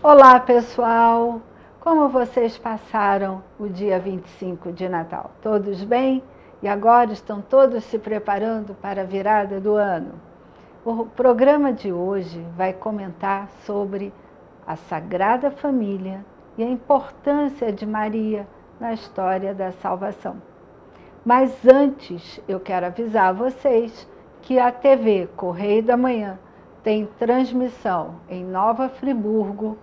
Olá pessoal, como vocês passaram o dia 25 de Natal? Todos bem? E agora estão todos se preparando para a virada do ano? O programa de hoje vai comentar sobre a Sagrada Família e a importância de Maria na história da salvação. Mas antes eu quero avisar vocês que a TV Correio da Manhã tem transmissão em Nova Friburgo,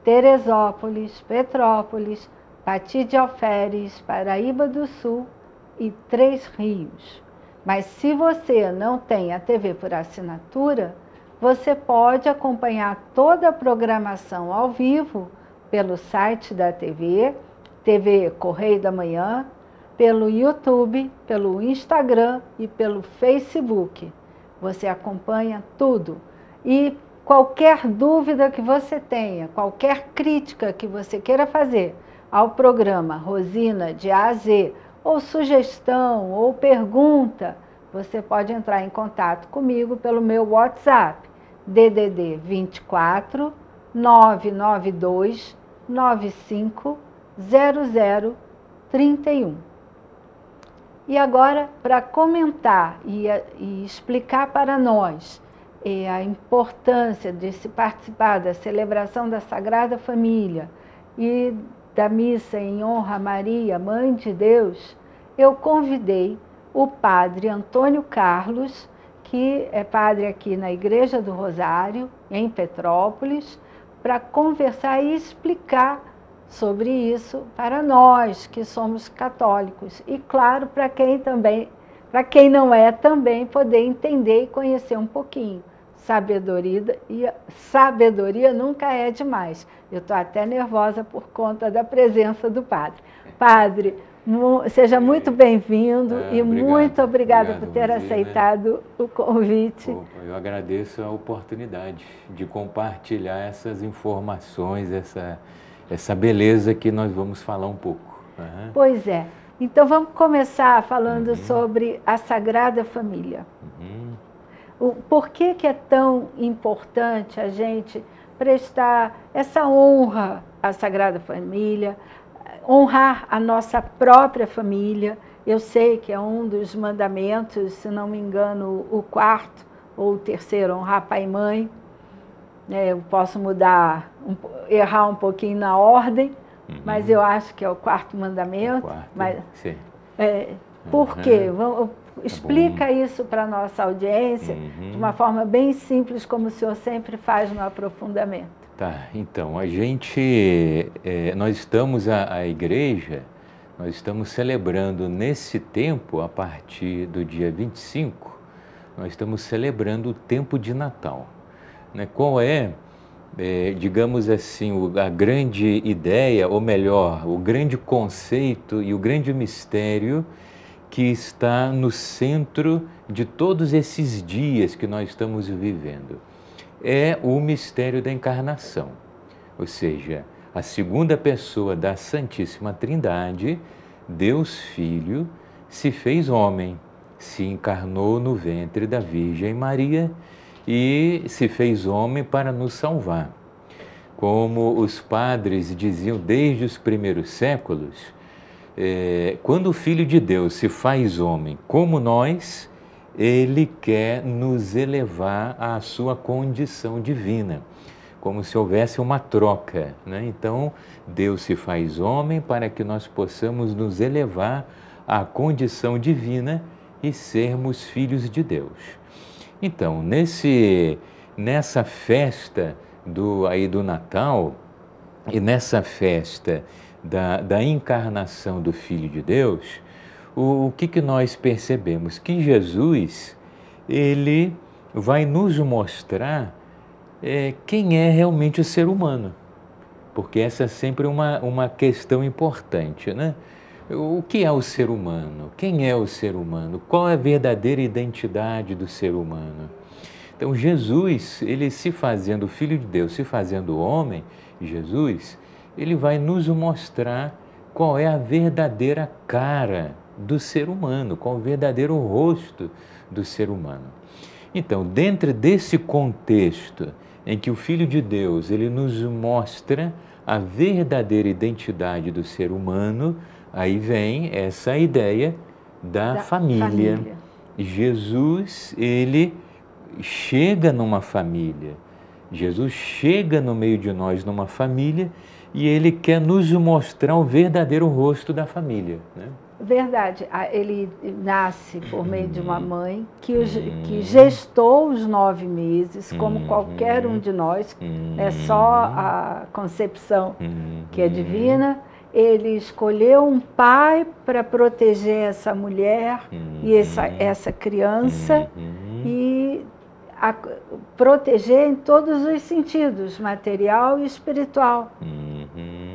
Teresópolis, Petrópolis, Pati de Alferes, Paraíba do Sul e Três Rios. Mas se você não tem a TV por assinatura, você pode acompanhar toda a programação ao vivo pelo site da TV, TV Correio da Manhã, pelo YouTube, pelo Instagram e pelo Facebook. Você acompanha tudo. E qualquer dúvida que você tenha, qualquer crítica que você queira fazer ao programa Rosina de A a Z, ou sugestão, ou pergunta, você pode entrar em contato comigo pelo meu WhatsApp, DDD 24 992 95 0031. E agora, para comentar e explicar para nós a importância de se participar da celebração da Sagrada Família e da missa em honra a Maria, Mãe de Deus, eu convidei o padre Antônio Carlos, que é padre aqui na Igreja do Rosário, em Petrópolis, para conversar e explicar sobre isso para nós que somos católicos. E claro, para quem não é também, poder entender e conhecer um pouquinho. Sabedoria nunca é demais. Eu estou até nervosa por conta da presença do padre. Padre, seja muito bem-vindo e muito obrigada por ter aceitado o convite. Eu agradeço a oportunidade de compartilhar essas informações, essa beleza que nós vamos falar um pouco. Uhum. Pois é. Então vamos começar falando sobre a Sagrada Família. Por que é tão importante a gente prestar essa honra à Sagrada Família, honrar a nossa própria família? Eu sei que é um dos mandamentos, se não me engano, o quarto ou o terceiro, honrar pai e mãe. Eu posso errar um pouquinho na ordem, mas eu acho que é o quarto mandamento. Sim. Por quê? Explica isso para a nossa audiência de uma forma bem simples, como o senhor sempre faz no aprofundamento. Tá, então, nós estamos, a igreja, nós estamos celebrando nesse tempo, a partir do dia 25, nós estamos celebrando o tempo de Natal. Qual digamos assim, a grande ideia, ou melhor, o grande conceito e o grande mistério que está no centro de todos esses dias que nós estamos vivendo? É o mistério da encarnação, ou seja, a segunda pessoa da Santíssima Trindade, Deus Filho, se fez homem, se encarnou no ventre da Virgem Maria e se fez homem para nos salvar. Como os padres diziam desde os primeiros séculos, quando o Filho de Deus se faz homem como nós, ele quer nos elevar à sua condição divina, como se houvesse uma troca, Então, Deus se faz homem para que nós possamos nos elevar à condição divina e sermos filhos de Deus. Então, nessa festa do Natal e nessa festa da encarnação do Filho de Deus, o que nós percebemos? Que Jesus, ele vai nos mostrar quem é realmente o ser humano. Porque essa é sempre uma questão importante, né? O que é o ser humano? Quem é o ser humano? Qual é a verdadeira identidade do ser humano? Então Jesus, ele se fazendo Filho de Deus, se fazendo homem, Jesus, ele vai nos mostrar qual é a verdadeira cara do ser humano, qual é o verdadeiro rosto do ser humano. Então, dentro desse contexto em que o Filho de Deus, ele nos mostra a verdadeira identidade do ser humano, aí vem essa ideia da família. Jesus, ele chega numa família. Jesus chega no meio de nós numa família e ele quer nos mostrar o verdadeiro rosto da família, né? Verdade, ele nasce por meio de uma mãe que gestou os 9 meses, como qualquer um de nós, é só a concepção que é divina. Ele escolheu um pai para proteger essa mulher e essa criança e proteger em todos os sentidos, material e espiritual.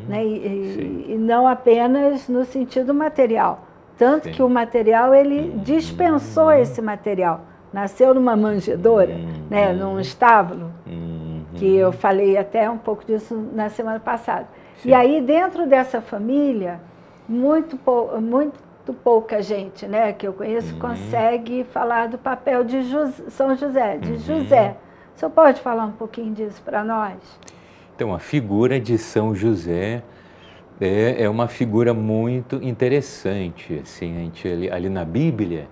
Né? E não apenas no sentido material. Tanto que o material, ele dispensou esse material. Nasceu numa manjedoura, né? Num estábulo, que eu falei até um pouco disso na semana passada. Sim. E aí, dentro dessa família, muito pouca gente, né, que eu conheço consegue falar do papel de São José, de José. O senhor pode falar um pouquinho disso para nós? Então, a figura de São José é uma figura muito interessante. Assim, a gente, ali na Bíblia,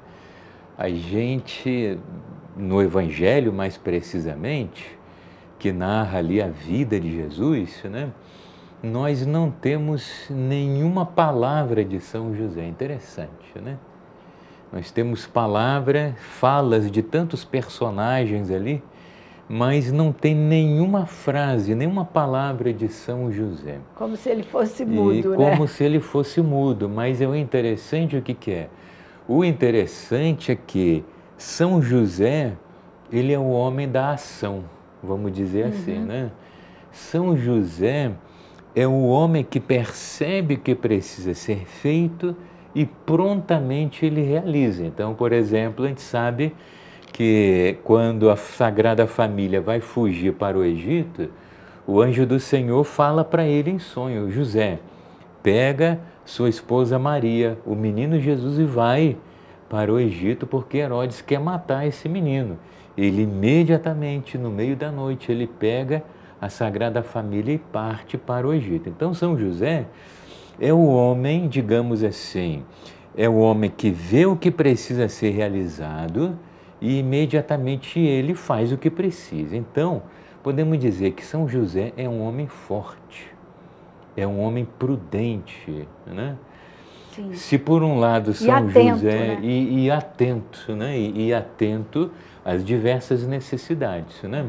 a gente, no Evangelho mais precisamente, que narra ali a vida de Jesus, né, nós não temos nenhuma palavra de São José. Interessante, né? Nós temos falas de tantos personagens ali, mas não tem nenhuma frase, nenhuma palavra de São José. Como se ele fosse mudo, né? Como se ele fosse mudo, mas o interessante, o que é? O interessante é que São José, ele é o homem da ação, vamos dizer assim, né? São José é o homem que percebe o que precisa ser feito e prontamente ele realiza. Então, por exemplo, a gente sabe que quando a Sagrada Família vai fugir para o Egito, o anjo do Senhor fala para ele em sonho: José, pega sua esposa Maria, o menino Jesus, e vai para o Egito, porque Herodes quer matar esse menino. Ele imediatamente, no meio da noite, ele pega a Sagrada Família e parte para o Egito. Então, São José é o homem, digamos assim, é o homem que vê o que precisa ser realizado e imediatamente ele faz o que precisa. Então, podemos dizer que São José é um homem forte, é um homem prudente, né? Sim. Se por um lado São José, né? e atento, né? E atento às diversas necessidades, né?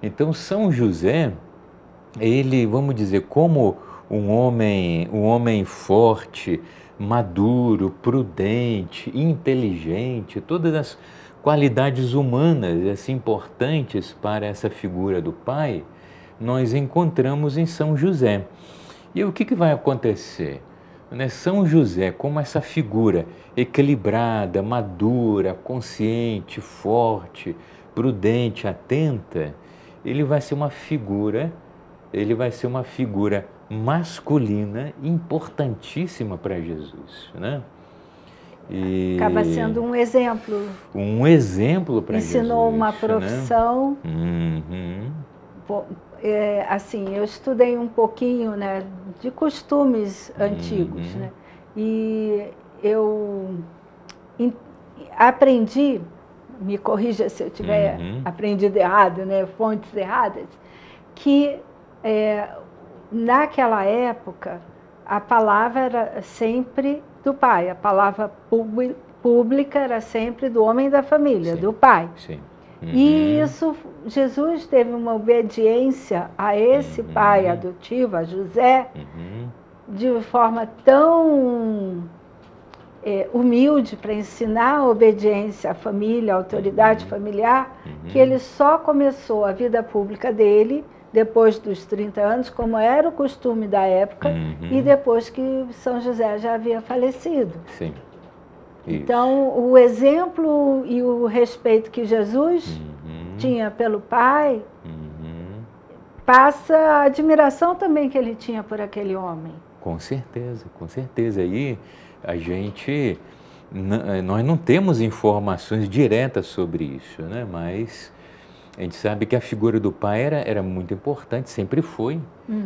Então, São José, ele, vamos dizer, como um homem forte, maduro, prudente, inteligente, todas as qualidades humanas assim, importantes para essa figura do pai, nós encontramos em São José. E o que vai acontecer? São José, como essa figura equilibrada, madura, consciente, forte, prudente, atenta, ele vai ser uma figura masculina importantíssima para Jesus, né? E acaba sendo um exemplo. Um exemplo para Jesus. Ensinou uma profissão. Né? Assim, eu estudei um pouquinho, né, de costumes antigos, né? E eu aprendi, me corrija se eu tiver aprendido errado, né, fontes erradas, que naquela época a palavra era sempre do pai, a palavra pública era sempre do homem da família, do pai. Sim. E isso, Jesus teve uma obediência a esse pai adotivo, a José, de forma tão humilde para ensinar a obediência à família, à autoridade familiar, que ele só começou a vida pública dele depois dos 30 anos, como era o costume da época, e depois que São José já havia falecido. Sim. Então, o exemplo e o respeito que Jesus tinha pelo Pai passa a admiração também que ele tinha por aquele homem. Com certeza, com certeza. Aí a gente, nós não temos informações diretas sobre isso, né? Mas a gente sabe que a figura do pai era muito importante, sempre foi,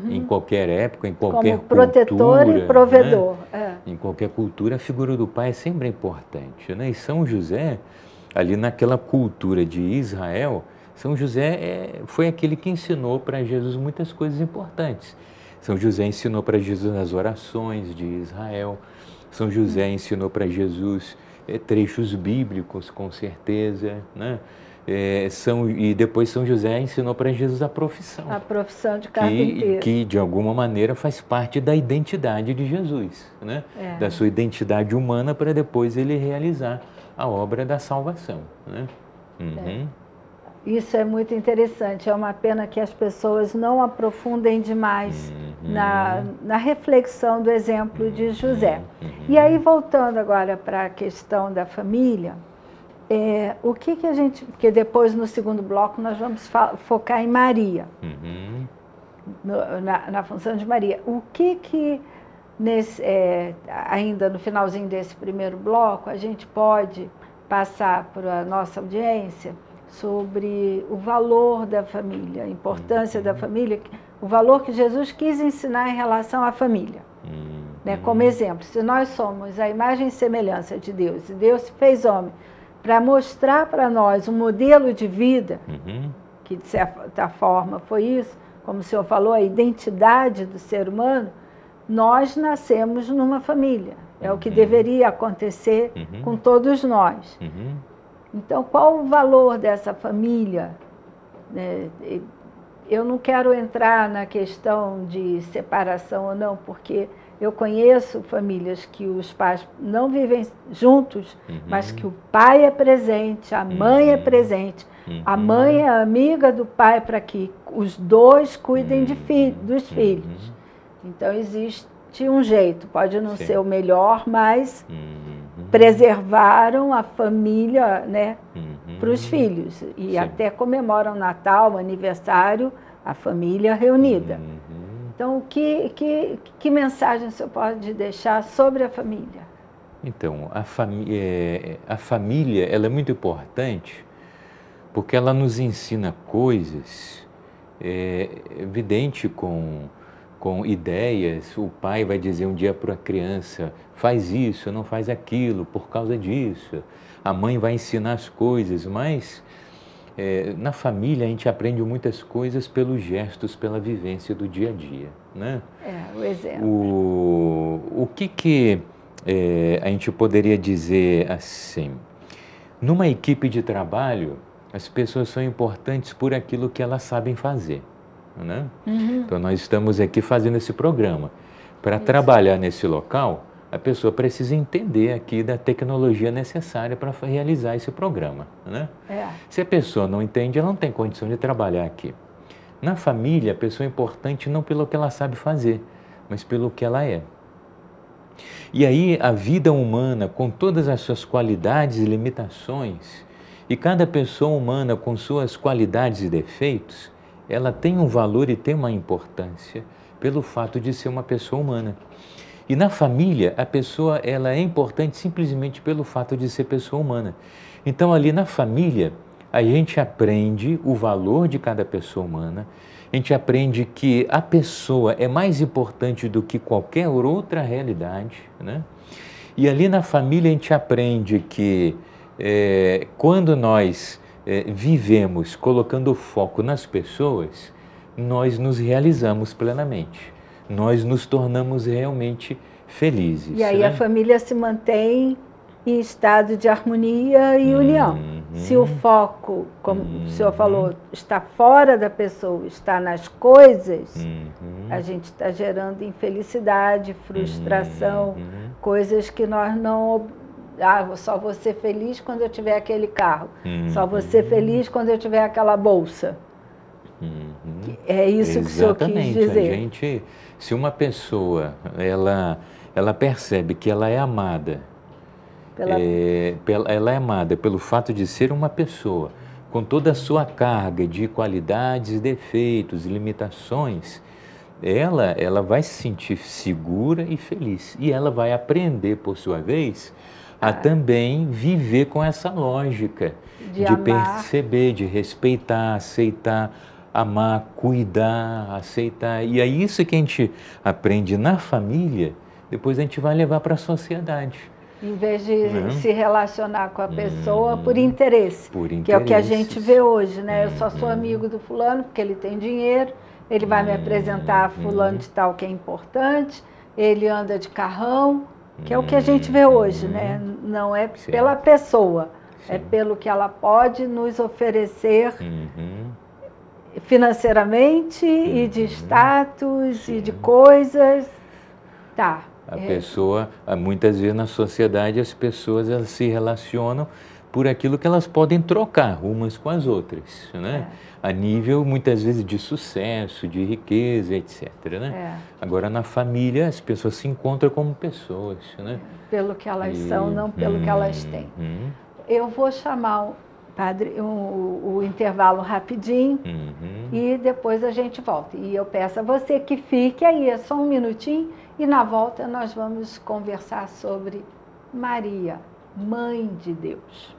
em qualquer época, em qualquer como protetor cultura, e provedor. Né? Em qualquer cultura, a figura do pai é sempre importante, né? E São José, ali naquela cultura de Israel, São José foi aquele que ensinou para Jesus muitas coisas importantes. São José ensinou para Jesus as orações de Israel. São José ensinou para Jesus trechos bíblicos, com certeza, né? E depois São José ensinou para Jesus a profissão. A profissão de carpinteiro. Que de alguma maneira faz parte da identidade de Jesus, né? Da sua identidade humana, para depois ele realizar a obra da salvação, né? Isso é muito interessante. É uma pena que as pessoas não aprofundem demais na reflexão do exemplo de José. E aí, voltando agora para a questão da família, o que a gente... Porque depois, no segundo bloco, nós vamos focar em Maria, na função de Maria. O que ainda no finalzinho desse primeiro bloco, a gente pode passar para a nossa audiência sobre o valor da família, a importância da família, o valor que Jesus quis ensinar em relação à família. Né? Como exemplo, se nós somos a imagem e semelhança de Deus, e Deus se fez homem para mostrar para nós um modelo de vida, que de certa forma foi isso, como o senhor falou, a identidade do ser humano, nós nascemos numa família. É o que deveria acontecer com todos nós. Então, qual o valor dessa família? Eu não quero entrar na questão de separação ou não, porque eu conheço famílias que os pais não vivem juntos, mas que o pai é presente, a mãe é presente, a mãe é amiga do pai para que os dois cuidem dos filhos. Então, existe um jeito, pode não ser o melhor, mas preservaram a família, né, para os filhos. E até comemoram Natal, aniversário, a família reunida. Então, que mensagem o senhor pode deixar sobre a família? Então, a família ela é muito importante porque ela nos ensina coisas, evidente com ideias. O pai vai dizer um dia para a criança, faz isso, não faz aquilo, por causa disso. A mãe vai ensinar as coisas, mas na família a gente aprende muitas coisas pelos gestos, pela vivência do dia a dia, né? O exemplo. O que a gente poderia dizer assim? Numa equipe de trabalho, as pessoas são importantes por aquilo que elas sabem fazer, né? Então, nós estamos aqui fazendo esse programa. Para trabalhar nesse local, a pessoa precisa entender aqui da tecnologia necessária para realizar esse programa, né? Se a pessoa não entende, ela não tem condição de trabalhar aqui. Na família, a pessoa é importante não pelo que ela sabe fazer, mas pelo que ela é. E aí, a vida humana, com todas as suas qualidades e limitações, e cada pessoa humana com suas qualidades e defeitos, ela tem um valor e tem uma importância pelo fato de ser uma pessoa humana. E na família, a pessoa ela é importante simplesmente pelo fato de ser pessoa humana. Então, ali na família, a gente aprende o valor de cada pessoa humana, a gente aprende que a pessoa é mais importante do que qualquer outra realidade, né? E ali na família a gente aprende que quando nós vivemos colocando o foco nas pessoas, nós nos realizamos plenamente, nós nos tornamos realmente felizes. E aí a família se mantém em estado de harmonia e união. Se o foco, como o senhor falou, está fora da pessoa, está nas coisas, a gente está gerando infelicidade, frustração, coisas que nós não... só vou ser feliz quando eu tiver aquele carro. Só vou ser feliz quando eu tiver aquela bolsa. É isso que o senhor quis dizer. A gente, se uma pessoa, ela percebe que ela é amada, ela é amada pelo fato de ser uma pessoa, com toda a sua carga de qualidades, defeitos, limitações, ela vai se sentir segura e feliz. E ela vai aprender, por sua vez, a também viver com essa lógica de perceber, de respeitar, aceitar, amar, cuidar, aceitar. E é isso que a gente aprende na família, depois a gente vai levar para a sociedade. Em vez de se relacionar com a pessoa por interesse, que é o que a gente vê hoje, né? Eu só sou amigo do fulano porque ele tem dinheiro, ele vai me apresentar a fulano de tal que é importante, ele anda de carrão, que é o que a gente vê hoje, né? Não é pela pessoa, é pelo que ela pode nos oferecer financeiramente e de status e de coisas. Tá. A pessoa, muitas vezes na sociedade, as pessoas elas se relacionam por aquilo que elas podem trocar umas com as outras, né? A nível, muitas vezes, de sucesso, de riqueza, etc. Né? Agora, na família, as pessoas se encontram como pessoas, né? Pelo que elas são, não pelo que elas têm. Eu vou chamar o intervalo rapidinho e depois a gente volta. E eu peço a você que fique aí, é só um minutinho, e na volta nós vamos conversar sobre Maria, Mãe de Deus.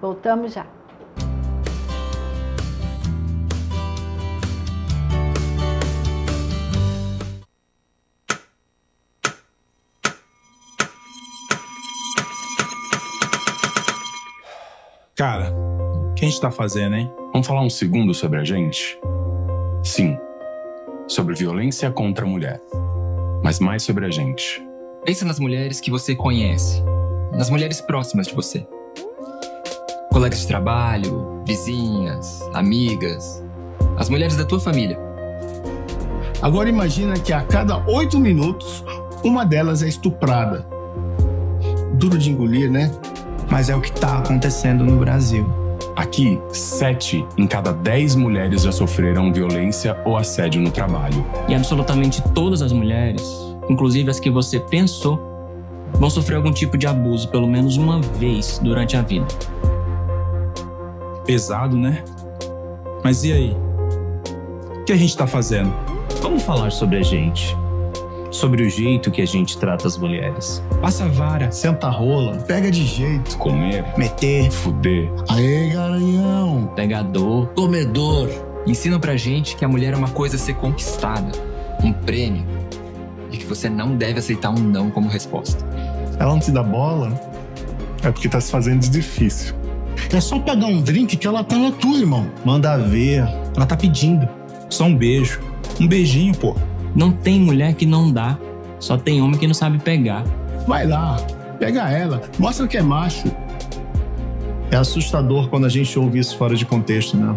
Voltamos já. Cara, o que a gente tá fazendo, hein? Vamos falar um segundo sobre a gente? Sim, sobre violência contra a mulher, mas mais sobre a gente. Pensa nas mulheres que você conhece, nas mulheres próximas de você. Colegas de trabalho, vizinhas, amigas, as mulheres da tua família. Agora imagina que a cada 8 minutos, uma delas é estuprada. Duro de engolir, né? Mas é o que está acontecendo no Brasil. Aqui, 7 em cada 10 mulheres já sofreram violência ou assédio no trabalho. E absolutamente todas as mulheres, inclusive as que você pensou, vão sofrer algum tipo de abuso pelo menos uma vez durante a vida. Pesado, né? Mas e aí? O que a gente tá fazendo? Vamos falar sobre a gente. Sobre o jeito que a gente trata as mulheres. Passa a vara, senta a rola, pega de jeito. Comer, meter, fuder. Aê, garanhão. Pegador, comedor. Ensinam pra gente que a mulher é uma coisa a ser conquistada, um prêmio, e que você não deve aceitar um não como resposta. Ela não te dá bola, é porque tá se fazendo de difícil. É só pegar um drink que ela tá na tua, irmão. Manda ver, ela tá pedindo. Só um beijo, um beijinho, pô. Não tem mulher que não dá, só tem homem que não sabe pegar. Vai lá, pega ela, mostra que é macho. É assustador quando a gente ouve isso fora de contexto, né?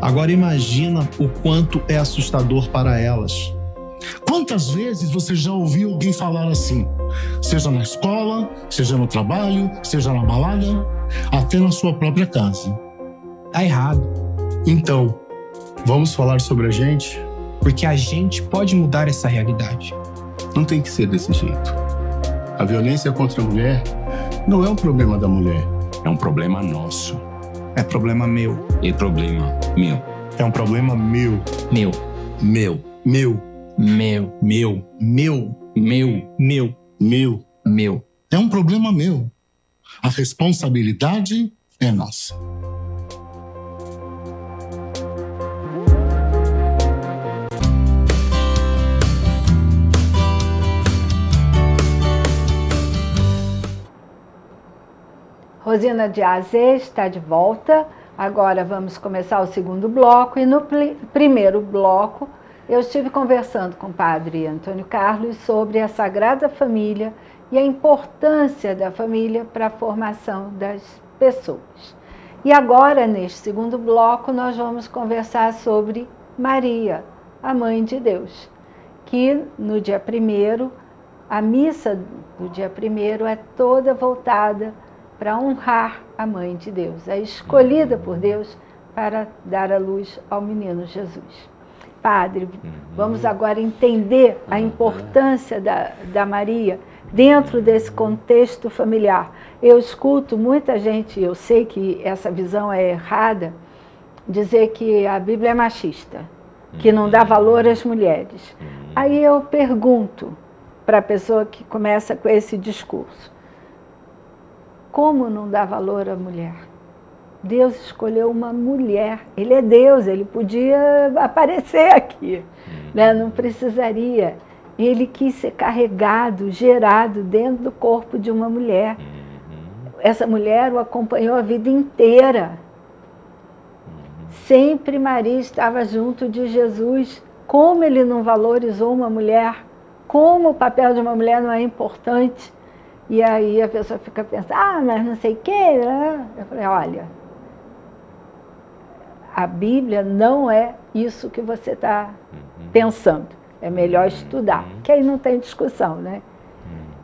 Agora imagina o quanto é assustador para elas. Quantas vezes você já ouviu alguém falar assim? Seja na escola, seja no trabalho, seja na balada, até na sua própria casa. Tá errado. Então, vamos falar sobre a gente? Porque a gente pode mudar essa realidade. Não tem que ser desse jeito. A violência contra a mulher não é um problema da mulher. É um problema nosso. É problema meu. É problema meu. É um problema meu. Meu. Meu. Meu. Meu. Meu. Meu. Meu. Meu. Meu. Meu. É um problema meu. A responsabilidade é nossa. Rosina de Azê está de volta. Agora vamos começar o segundo bloco. E no primeiro bloco, eu estive conversando com o padre Antônio Carlos sobre a Sagrada Família e a importância da família para a formação das pessoas. E agora, neste segundo bloco, nós vamos conversar sobre Maria, a Mãe de Deus, que no dia 1º a missa do dia 1º é toda voltada para honrar a Mãe de Deus, é escolhida por Deus para dar a luz ao menino Jesus. Padre, vamos agora entender a importância da Maria dentro desse contexto familiar. Eu escuto muita gente, eu sei que essa visão é errada, dizer que a Bíblia é machista, que não dá valor às mulheres. Aí eu pergunto para a pessoa que começa com esse discurso, como não dá valor à mulher? Deus escolheu uma mulher, Ele é Deus, Ele podia aparecer aqui, né? Não precisaria. Ele quis ser carregado, gerado dentro do corpo de uma mulher. Essa mulher o acompanhou a vida inteira. Sempre Maria estava junto de Jesus. Como Ele não valorizou uma mulher? Como o papel de uma mulher não é importante? E aí a pessoa fica pensando, mas não sei o quê. Eu falei, olha, a Bíblia não é isso que você está pensando. É melhor estudar, que aí não tem discussão, né?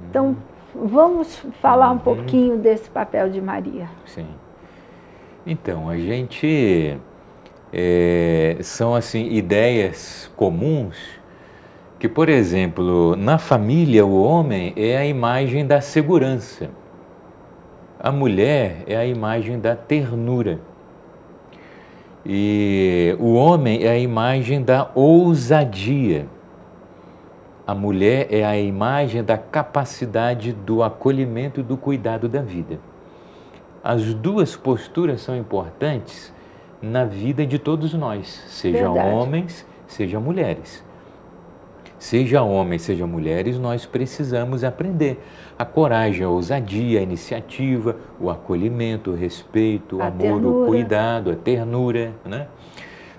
Então, vamos falar um pouquinho desse papel de Maria. Sim. Então, a gente... são, assim, ideias comuns que, por exemplo, na família, o homem é a imagem da segurança. A mulher é a imagem da ternura. E o homem é a imagem da ousadia. A mulher é a imagem da capacidade do acolhimento e do cuidado da vida. As duas posturas são importantes na vida de todos nós, sejam homens, sejam mulheres. Seja homens, seja mulheres, nós precisamos aprender a coragem, a ousadia, a iniciativa, o acolhimento, o respeito, o amor, o cuidado, a ternura, né?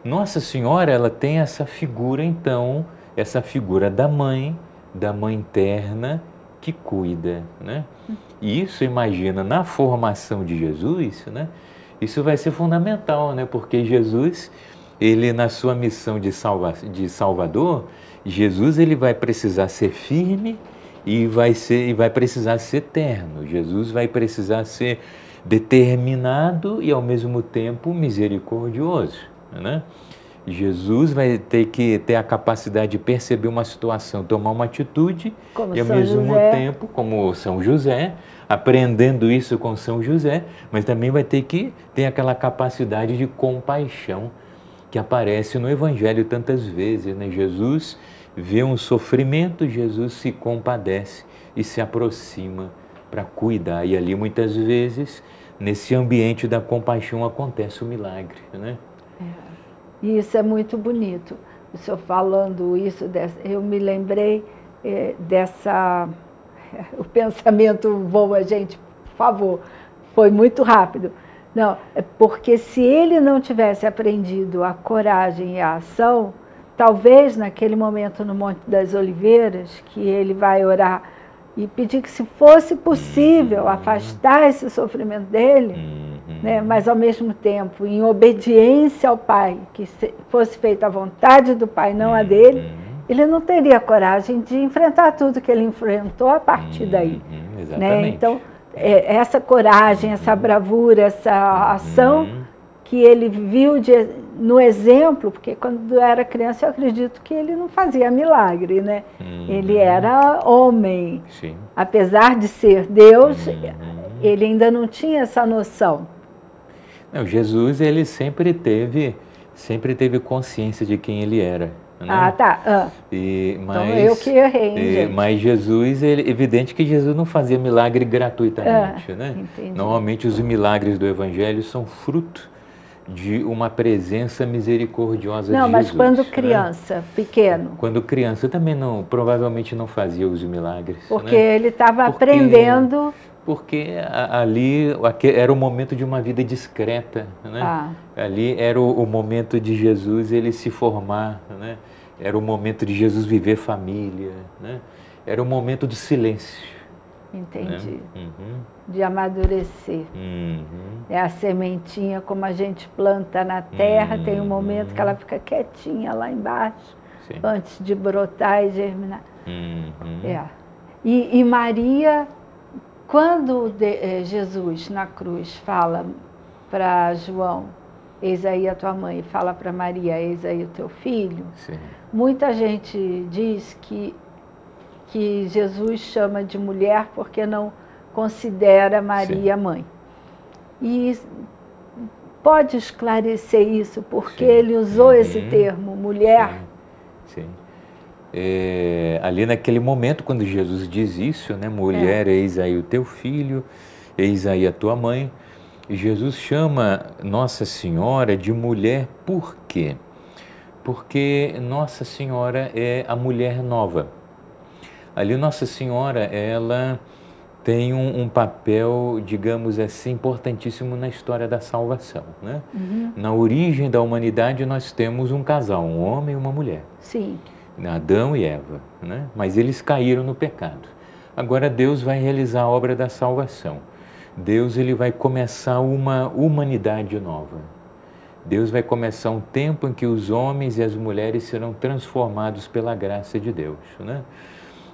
Nossa Senhora, ela tem essa figura, então, essa figura da mãe terna que cuida, né? E isso, imagina, na formação de Jesus, né? Isso vai ser fundamental, né? Porque Jesus, ele na sua missão de Salvador, Jesus ele vai precisar ser firme e vai precisar ser terno. Jesus vai precisar ser determinado e ao mesmo tempo misericordioso, né? Jesus vai ter que ter a capacidade de perceber uma situação, tomar uma atitude como e ao mesmo tempo, como São José, aprendendo isso com São José, mas também vai ter que ter aquela capacidade de compaixão que aparece no Evangelho tantas vezes, né? Jesus vê um sofrimento, Jesus se compadece e se aproxima para cuidar. E ali muitas vezes, nesse ambiente da compaixão, acontece o milagre, né? E isso é muito bonito. O senhor falando isso, eu me lembrei dessa... O pensamento voa, gente, por favor, foi muito rápido. Não, é porque se ele não tivesse aprendido a coragem e a ação, talvez naquele momento no Monte das Oliveiras, que ele vai orar e pedir que, se fosse possível, afastar esse sofrimento dele, né, mas ao mesmo tempo, em obediência ao Pai, que fosse feita a vontade do Pai, não a dele, ele não teria coragem de enfrentar tudo que ele enfrentou a partir daí. Né? Então, essa coragem, essa bravura, essa ação que ele viu no exemplo, porque quando era criança eu acredito que ele não fazia milagre, né? Ele era homem. Sim. Apesar de ser Deus, ele ainda não tinha essa noção. Não, Jesus, ele sempre teve consciência de quem ele era. Né? Ah, tá. Então eu que errei, gente. Mas Jesus, evidente que Jesus não fazia milagre gratuitamente, né? Entendi. Normalmente os milagres do Evangelho são fruto de uma presença misericordiosa de Jesus. Não, mas quando criança, pequeno. Quando criança também provavelmente não fazia os milagres. Porque né? ele estava aprendendo... Porque ali era o momento de uma vida discreta, né? Ali era o momento de Jesus ele se formar, né? Era o momento de Jesus viver família, né? Era o momento do silêncio. Entendi. Né? De amadurecer. É a sementinha, como a gente planta na terra, tem um momento que ela fica quietinha lá embaixo, antes de brotar e germinar. E Maria, quando Jesus na cruz fala para João, eis aí a tua mãe, e fala para Maria, eis aí o teu filho, Sim. muita gente diz que Jesus chama de mulher porque não considera Maria mãe. E pode esclarecer isso, porque ele usou esse termo, mulher? Sim. Ali naquele momento, quando Jesus diz isso, né, mulher, eis aí o teu filho, eis aí a tua mãe, Jesus chama Nossa Senhora de mulher por quê? Porque Nossa Senhora é a mulher nova. Ali Nossa Senhora, ela tem um papel, digamos assim, importantíssimo na história da salvação, né? Na origem da humanidade nós temos um casal, um homem e uma mulher. Sim. Adão e Eva, né? Mas eles caíram no pecado. Agora Deus vai realizar a obra da salvação. Deus ele vai começar uma humanidade nova. Deus vai começar um tempo em que os homens e as mulheres serão transformados pela graça de Deus, né?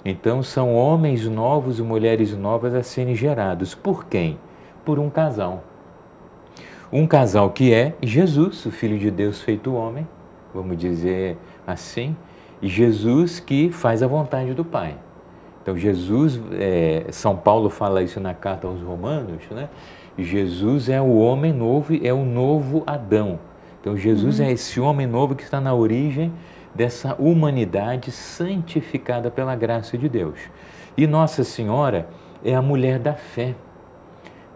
Então são homens novos e mulheres novas a serem gerados. Por quem? Por um casal. Um casal que é Jesus, o Filho de Deus feito homem, vamos dizer assim, e Jesus que faz a vontade do Pai. Então Jesus, São Paulo fala isso na carta aos Romanos, né? Jesus é o homem novo, é o novo Adão. Então Jesus é esse homem novo que está na origem dessa humanidade santificada pela graça de Deus. E Nossa Senhora é a mulher da fé.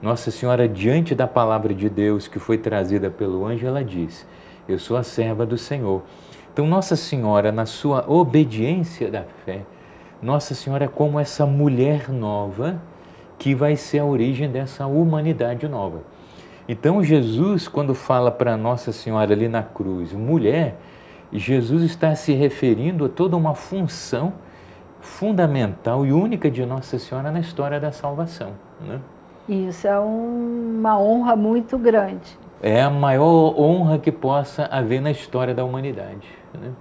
Nossa Senhora, diante da palavra de Deus que foi trazida pelo anjo, ela diz, eu sou a serva do Senhor. Então Nossa Senhora, na sua obediência da fé, Nossa Senhora é como essa mulher nova que vai ser a origem dessa humanidade nova. Então Jesus, quando fala para Nossa Senhora ali na cruz, mulher, Jesus está se referindo a toda uma função fundamental e única de Nossa Senhora na história da salvação, né? Isso é uma honra muito grande. É a maior honra que possa haver na história da humanidade, né?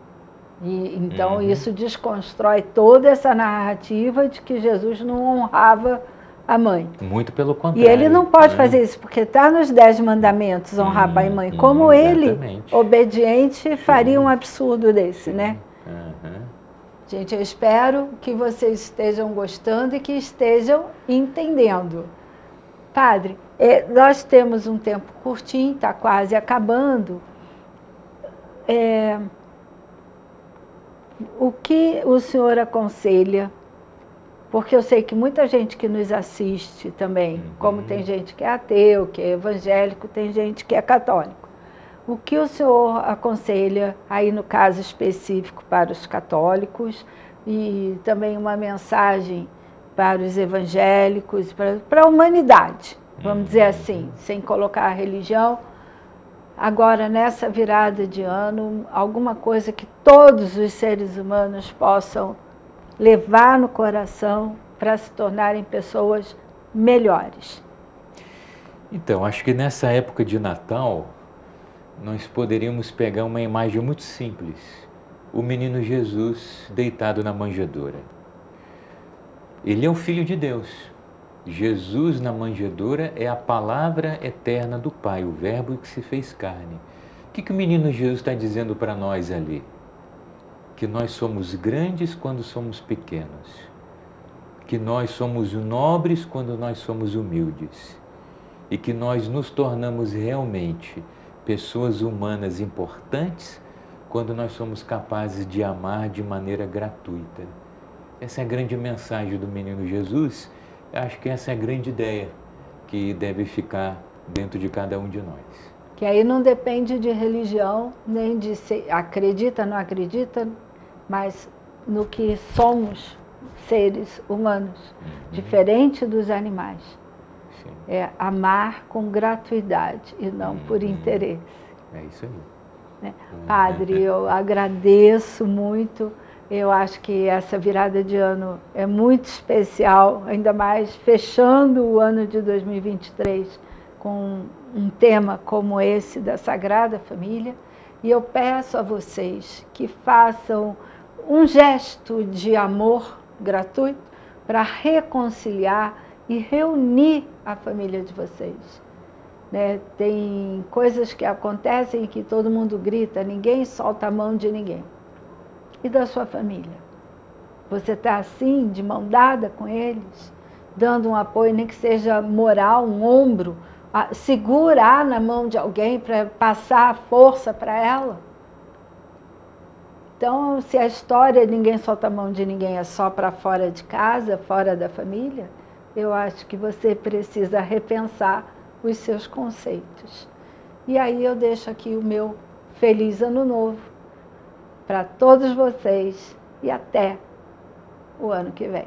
E, então isso desconstrói toda essa narrativa de que Jesus não honrava a mãe. Muito pelo contrário. E ele não pode fazer isso, porque está nos 10 mandamentos honrar pai e mãe. Como ele, obediente, faria um absurdo desse, né? Gente, eu espero que vocês estejam gostando e que estejam entendendo. Padre, nós temos um tempo curtinho, está quase acabando. O que o senhor aconselha? Porque eu sei que muita gente que nos assiste também, como tem gente que é ateu, que é evangélico, tem gente que é católico. O que o senhor aconselha, aí no caso específico, para os católicos e também uma mensagem para os evangélicos, para a humanidade, vamos dizer assim, sem colocar a religião? Agora, nessa virada de ano, alguma coisa que todos os seres humanos possam levar no coração para se tornarem pessoas melhores. Então, acho que nessa época de Natal, nós poderíamos pegar uma imagem muito simples. O menino Jesus deitado na manjedoura. Ele é o Filho de Deus. Jesus na manjedoura é a palavra eterna do Pai, o Verbo que se fez carne. O que o menino Jesus está dizendo para nós ali? Que nós somos grandes quando somos pequenos, que nós somos nobres quando nós somos humildes e que nós nos tornamos realmente pessoas humanas importantes quando nós somos capazes de amar de maneira gratuita. Essa é a grande mensagem do menino Jesus. Acho que essa é a grande ideia que deve ficar dentro de cada um de nós. Que aí não depende de religião, nem de se acredita, não acredita, mas no que somos seres humanos, diferente dos animais. Sim. É amar com gratuidade e não por interesse. É isso aí. Né? Padre, eu agradeço muito. Eu acho que essa virada de ano é muito especial, ainda mais fechando o ano de 2023 com um tema como esse da Sagrada Família. E eu peço a vocês que façam um gesto de amor gratuito para reconciliar e reunir a família de vocês. Né? Tem coisas que acontecem que todo mundo grita, ninguém solta a mão de ninguém. E da sua família? Você está assim, de mão dada com eles, dando um apoio, nem que seja moral, um ombro, segurar na mão de alguém para passar a força para ela? Então, se a história ninguém solta a mão de ninguém é só para fora de casa, fora da família, eu acho que você precisa repensar os seus conceitos. E aí eu deixo aqui o meu feliz ano novo para todos vocês e até o ano que vem.